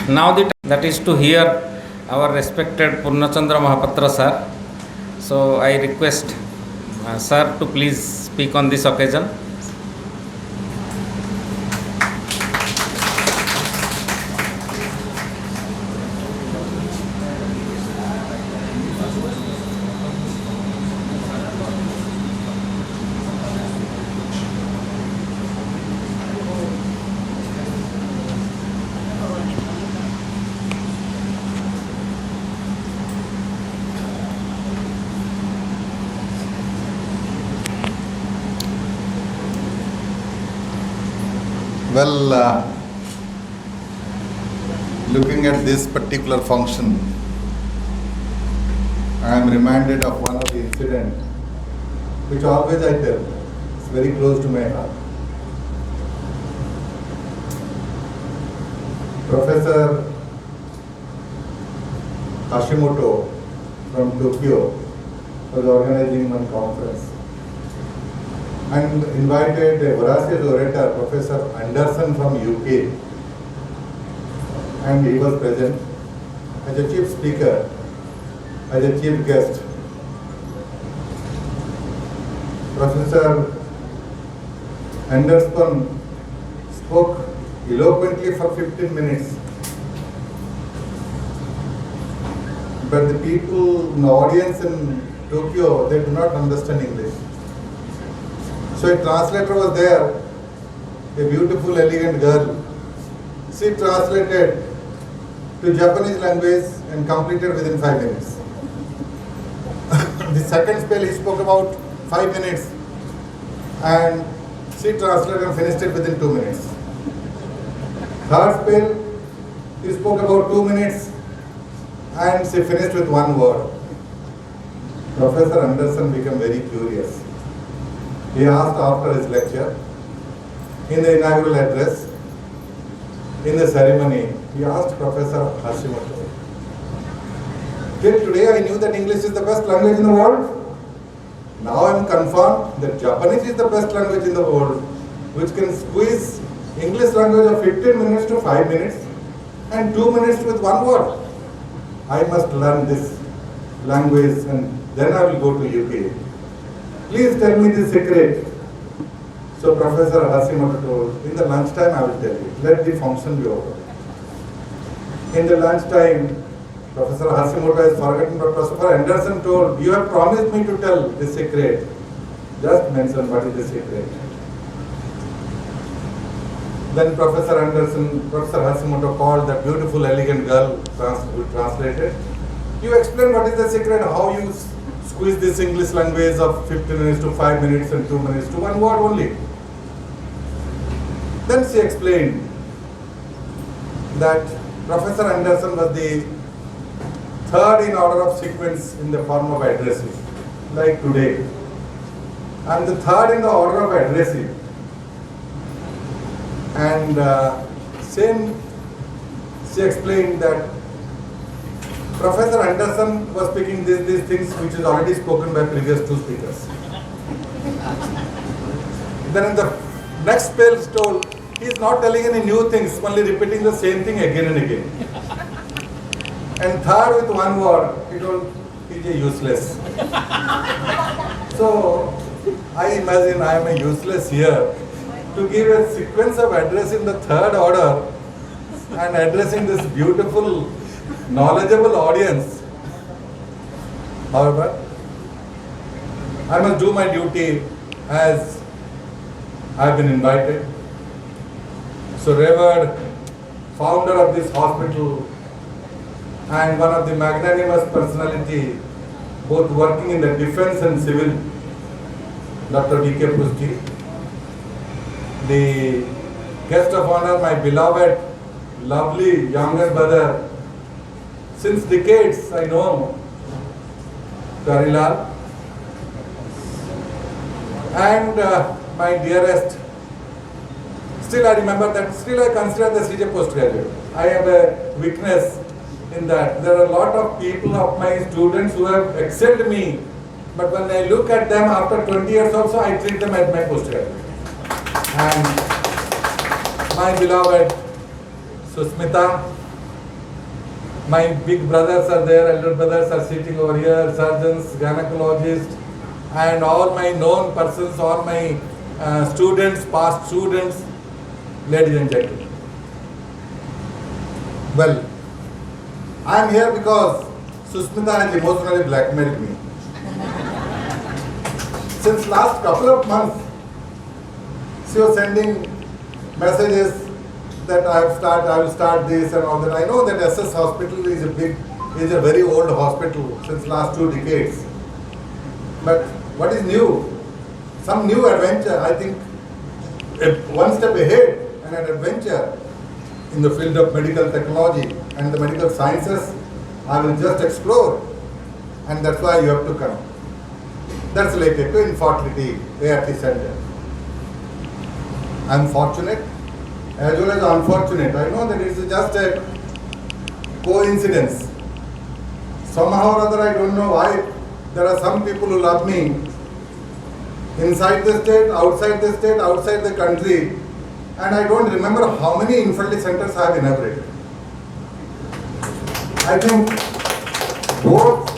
Now that is to hear our respected Purna Chandra Mahapatra sir. So I request sir to please speak on this occasion. Well, looking at this particular function, I am reminded of one of the incident which always I tell. It's very close to my heart. Professor Hashimoto from Tokyo was organizing one conference and invited a voracious orator, Professor Anderson from UK, and he was present as a chief speaker, as a chief guest. Professor Anderson spoke eloquently for 15 minutes, but the people in the audience in Tokyo, they do not understand English. So a translator was there, a beautiful, elegant girl. She translated to Japanese language and completed within 5 minutes. The second spell he spoke about 5 minutes and she translated and finished it within 2 minutes. Third spell he spoke about 2 minutes and she finished with 1 word. Professor Anderson became very curious. He asked after his lecture, in the inaugural address, in the ceremony, he asked Professor Hashimoto, till today I knew that English is the best language in the world. Now I am confirmed that Japanese is the best language in the world, which can squeeze English language of 15 minutes to 5 minutes and 2 minutes with 1 word. I must learn this language and then I will go to UK. Please tell me the secret. So Professor Hashimoto told, in the lunchtime I will tell you. Let the function be over. In the lunchtime, Professor Hashimoto has forgotten, but Professor Anderson told, you have promised me to tell the secret. Just mention what is the secret. Then Professor Hashimoto called that beautiful, elegant girl who translated. You explain what is the secret, how you squeeze this English language of 15 minutes to 5 minutes and 2 minutes to 1 word only. Then she explained that Professor Anderson was the third in order of sequence in the form of addressing, like today. I am the third in the order of addressing. And she explained that Professor Anderson was speaking these things which is already spoken by previous 2 speakers. Then in the next spell told, he is not telling any new things, only repeating the same thing again and again. And third with 1 word, he told, he is useless. So I imagine I am a useless here to give a sequence of address in the third order and addressing this beautiful, knowledgeable audience. However, I must do my duty as I have been invited. So revered founder of this hospital and one of the magnanimous personality, both working in the defense and civil, Dr. D.K. Pusti. The guest of honor, my beloved, lovely younger brother, since decades I know, Karilal, and my dearest, still I remember that, still I consider the CJ postgraduate. I have a weakness in that. There are a lot of people of my students who have excelled me, but when I look at them after 20 years also, I treat them as my postgraduate. And my beloved Susmita, My big brothers are there, elder brothers are sitting over here, surgeons, gynecologists, and all my known persons, all my students, past students, ladies and gentlemen. Well, I am here because Susmita has emotionally blackmailed me. Since last couple of months, she was sending messages that I will start this and all that. I know that SS Hospital is a very old hospital since last 2 decades. But what is new? Some new adventure. I think one step ahead and an adventure in the field of medical technology and the medical sciences. I will just explore, and that's why you have to come. That's related to infertility ART center. I am fortunate as well as unfortunate. I know that it's just a coincidence. Somehow or other, I don't know why, there are some people who love me inside the state, outside the country, and I don't remember how many infertility centers I have inaugurated. I think both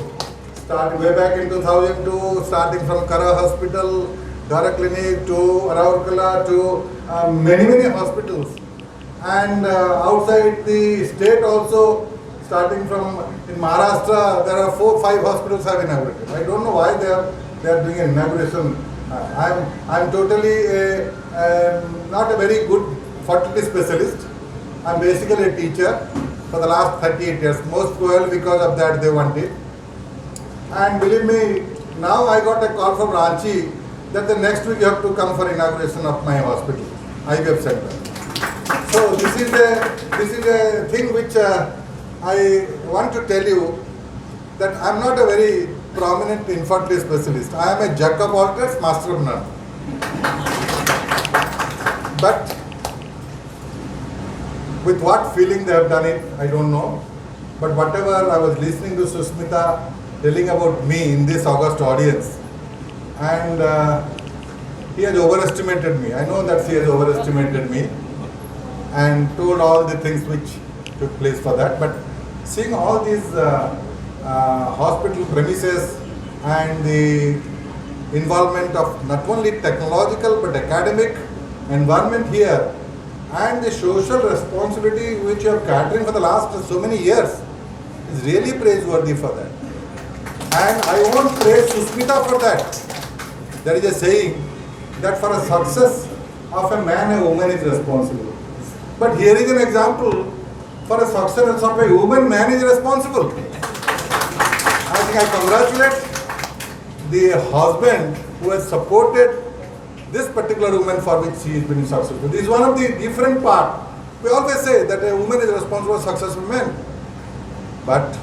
started way back in 2002, starting from Kara Hospital, Gara Clinic to Araurkala to many hospitals, and outside the state also, starting from in Maharashtra, there are 4-5 hospitals have inaugurated. I don't know why they are doing an inauguration. I'm totally not a very good fertility specialist. I'm basically a teacher for the last 38 years. Most probably because of that they want it. And believe me, now I got a call from Ranchi that the next week you have to come for inauguration of my hospital, IVF center. So this is a thing which I want to tell you that I'm not a very prominent infertility specialist. I am a jack of all trades, master of none. But with what feeling they have done it, I don't know. But whatever I was listening to Susmita telling about me in this August audience, and he has overestimated me. I know that he has overestimated me and told all the things which took place for that. But seeing all these hospital premises and the involvement of not only technological but academic environment here and the social responsibility which you are catering for the last so many years is really praiseworthy for that. And I won't praise Susmita for that. There is a saying that for a success of a man, a woman is responsible. But here is an example. For a success of a woman, man is responsible. I think I congratulate the husband who has supported this particular woman for which she has been successful. This is one of the different parts. We always say that a woman is responsible for successful men. But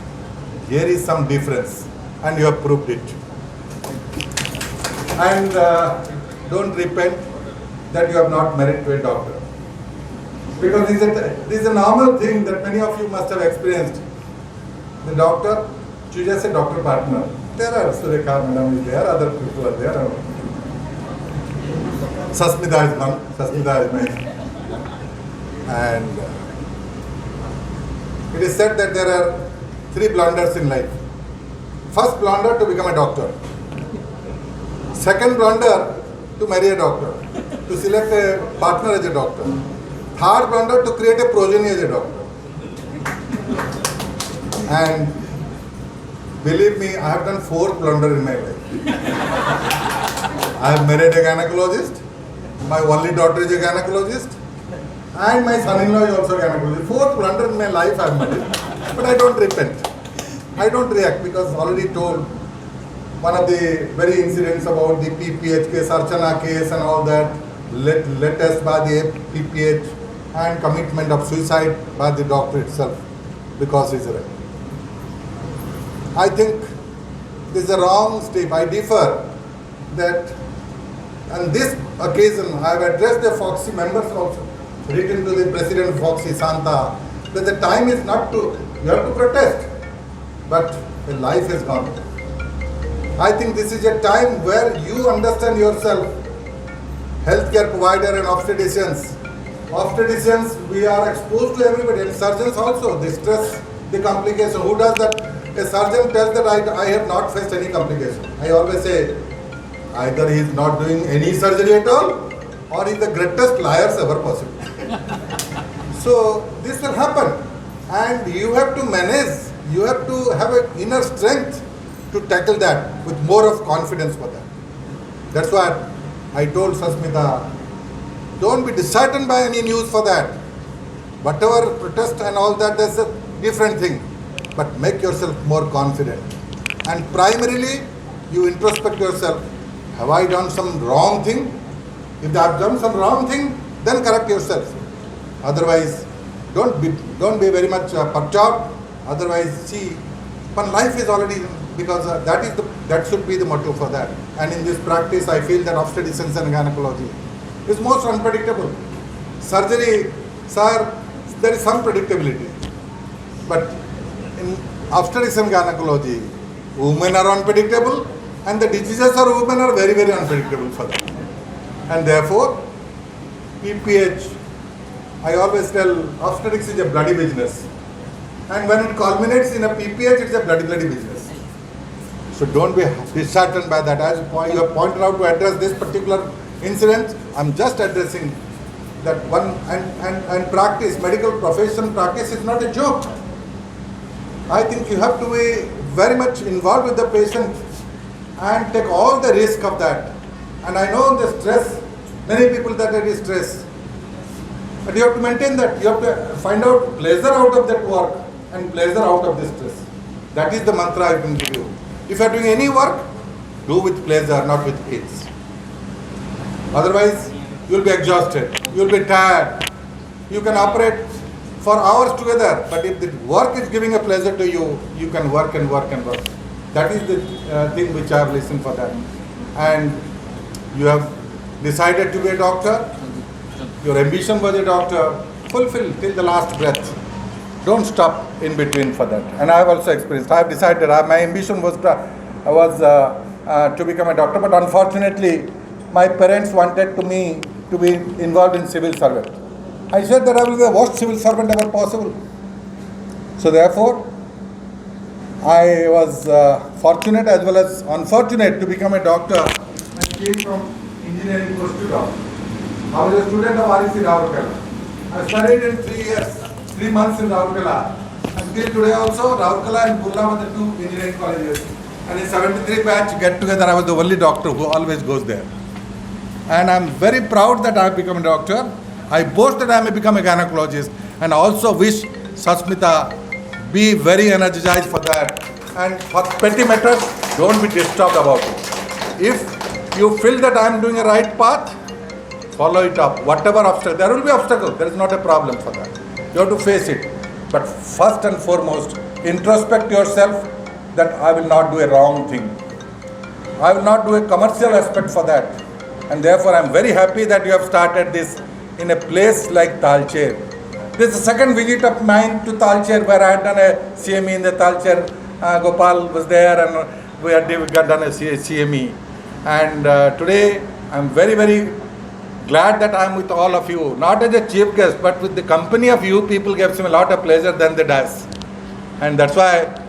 here is some difference, and you have proved it. And don't repent that you have not married to a doctor. Because this is a normal thing that many of you must have experienced. The doctor chooses a doctor partner. There are Surekha madam is there, other people are there. Susmita is one, Susmita is mine. And it is said that there are 3 blunders in life. First blunder, to become a doctor. Second blunder, to marry a doctor. To select a partner as a doctor. Third blunder, to create a progeny as a doctor. And believe me, I have done 4th blunder in my life. I have married a gynecologist. My only daughter is a gynecologist. And my son-in-law is also a gynecologist. 4th blunder in my life I have made. But I don't repent. I don't react because already told one of the very incidents about the PPH case, Archana case and all that, latest by the PPH and commitment of suicide by the doctor itself because he's right. I think this is a wrong step. I differ that on this occasion I have addressed the Foxy members also, written to the President Foxy Santa, that the time is not to, you have to protest, but a life has gone. I think this is a time where you understand yourself, healthcare provider and obstetricians. Obstetricians, we are exposed to everybody, and surgeons also. The stress the complication. Who does that? A surgeon tells that I have not faced any complication. I always say, either he is not doing any surgery at all, or he is the greatest liars ever possible. So this will happen, and you have to manage. You have to have an inner strength to tackle that with more of confidence for that. That's what I told Susmita. Don't be disheartened by any news for that. Whatever protest and all that, that's a different thing. But make yourself more confident. And primarily, you introspect yourself. Have I done some wrong thing? If I have done some wrong thing, then correct yourself. Otherwise, don't be very much perturbed. Otherwise, see, one life is already, because that should be the motto for that. And in this practice, I feel that obstetrics and gynecology is most unpredictable. Surgery, sir, there is some predictability. But in obstetrics and gynecology, women are unpredictable, and the diseases of women are very, very unpredictable for them. And therefore, PPH, I always tell, obstetrics is a bloody business. And when it culminates in a PPH, it's a bloody business. So don't be disheartened by that. As you have pointed out to address this particular incident, I'm just addressing that one. And practice, medical profession practice is not a joke. I think you have to be very much involved with the patient and take all the risk of that. And I know the stress, many people that there is stress. But you have to maintain that. You have to find out pleasure out of that work and pleasure out of the stress. That is the mantra I can give you. If you are doing any work, do with pleasure, not with pains. Otherwise, you will be exhausted. You will be tired. You can operate for hours together, but if the work is giving a pleasure to you, you can work and work and work. That is the thing which I have listened for that. And you have decided to be a doctor. Your ambition was a doctor. Fulfill till the last breath. Don't stop in between for that. And I have also experienced. I have decided my ambition was to become a doctor, but unfortunately, my parents wanted me to be involved in civil service. I said that I will be the worst civil servant ever possible. So therefore, I was fortunate as well as unfortunate to become a doctor and came from engineering course to doctor. I was a student of REC Raurkela. I studied in 3 years, 3 months in Raurkela. Until today also, Raurkela and Purna were the two engineering colleges. And in 73 batch get together, I was the only doctor who always goes there. And I am very proud that I have become a doctor. I boast that I may become a gynecologist, and also wish Susmita be very energized for that. And for petty matters, don't be disturbed about it. If you feel that I am doing a right path, follow it up. Whatever obstacle, there will be obstacles. There is not a problem for that. You have to face it. But first and foremost, introspect yourself that I will not do a wrong thing. I will not do a commercial aspect for that. And therefore, I am very happy that you have started this in a place like Talcher. This is the second visit of mine to Talcher, where I had done a CME in the Talcher. Gopal was there, and we had done a CME. And today, I am very, very glad that I am with all of you, not as a chief guest, but with the company of you people gives me a lot of pleasure than the does. And that's why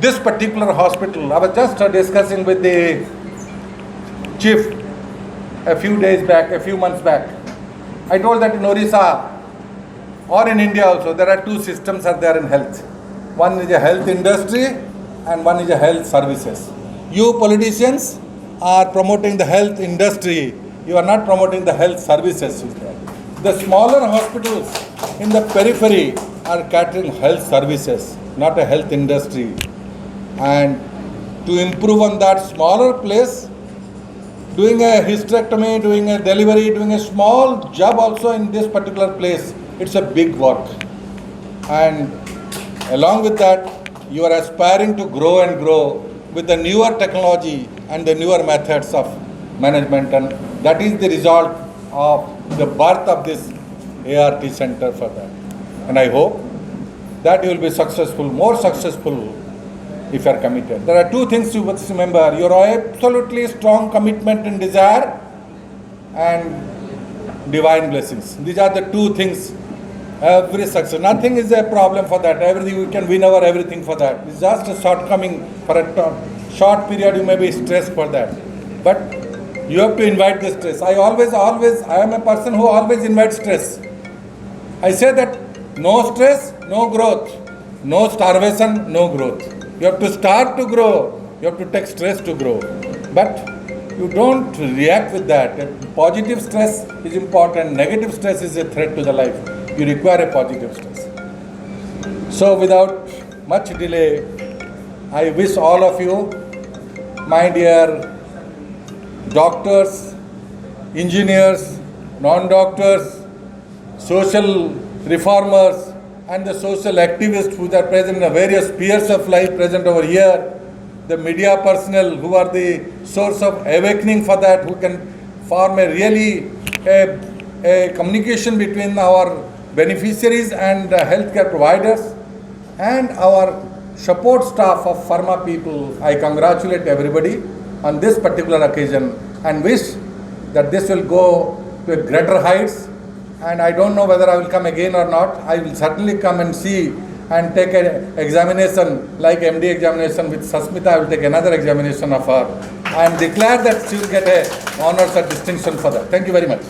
this particular hospital, I was just discussing with the chief a few days back, a few months back. I told that in Orissa or in India also, there are two systems are there in health. One is a health industry and one is a health services. You politicians are promoting the health industry. You are not promoting the health services. The smaller hospitals in the periphery are catering health services, not a health industry. And to improve on that smaller place, doing a hysterectomy, doing a delivery, doing a small job also in this particular place, it's a big work. And along with that, you are aspiring to grow and grow with the newer technology and the newer methods of management, and that is the result of the birth of this ART center for that. And I hope that you will be successful, more successful if you are committed. There are two things you must remember. Your absolutely strong commitment and desire and divine blessings. These are the two things Every success. Nothing is a problem for that. Everything we can win over everything for that. It's just a shortcoming for a short period. You may be stressed for that, but you have to invite the stress. I am a person who always invites stress. I say that no stress, no growth. No starvation, no growth. You have to starve to grow. You have to take stress to grow. But you don't react with that. Positive stress is important. Negative stress is a threat to the life. You require a positive stress. So without much delay, I wish all of you, my dear doctors, engineers, non-doctors, social reformers, and the social activists who are present in the various spheres of life present over here, the media personnel who are the source of awakening for that, who can form a communication between our beneficiaries and healthcare providers, and our support staff of pharma people. I congratulate everybody on this particular occasion and wish that this will go to greater heights. And I don't know whether I will come again or not. I will certainly come and see and take an examination like MD examination with Sasmita. I will take another examination of her and declare that she will get a honors or distinction for that. Thank you very much.